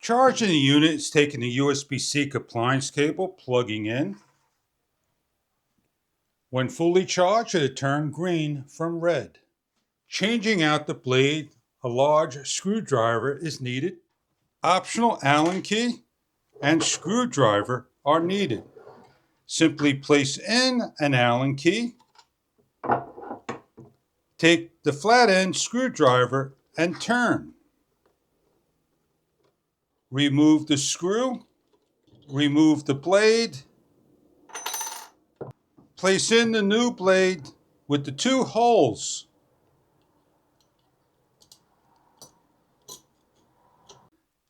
Charging the unit is taking the USB-C appliance cable, plugging in. When fully charged, it turns green from red. Changing out the blade, a large screwdriver is needed. Optional Allen key and screwdriver are needed. Simply place in an Allen key, take the flat end screwdriver and turn. Remove the screw, remove the blade, place in the new blade with the two holes.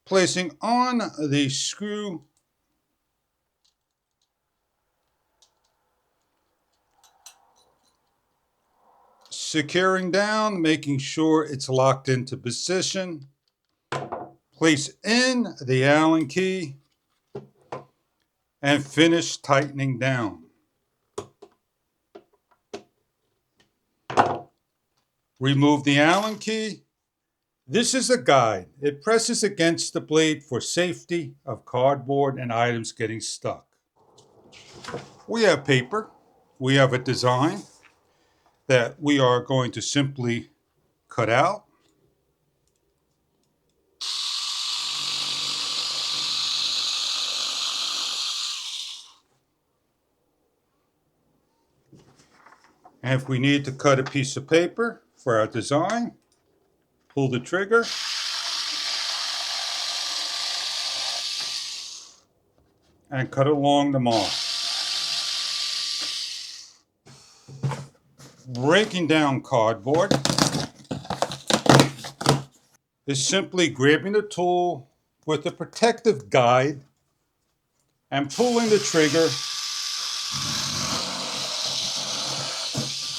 Placing on the screw, securing down, making sure it's locked into position. Place in the Allen key and finish tightening down. Remove the Allen key. This is a guide. It presses against the blade for safety of cardboard and items getting stuck. We have paper. We have a design that we are going to simply cut out. And if we need to cut a piece of paper for our design, pull the trigger. And cut along the mark. Breaking down cardboard is simply grabbing the tool with a protective guide and pulling the trigger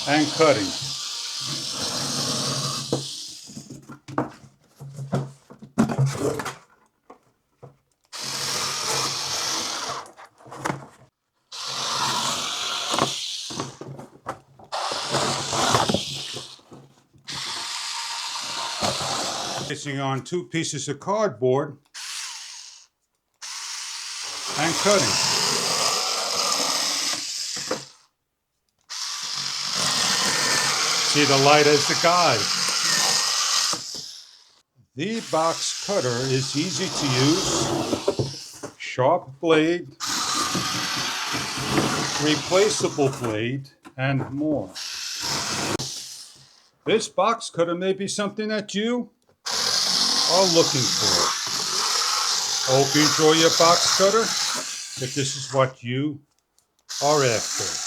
and cutting. Placing on two pieces of cardboard and cutting. See the light as the guide. The box cutter is easy to use. Sharp blade, replaceable blade, and more. This box cutter may be something that you are looking for. I hope you enjoy your box cutter if this is what you are after.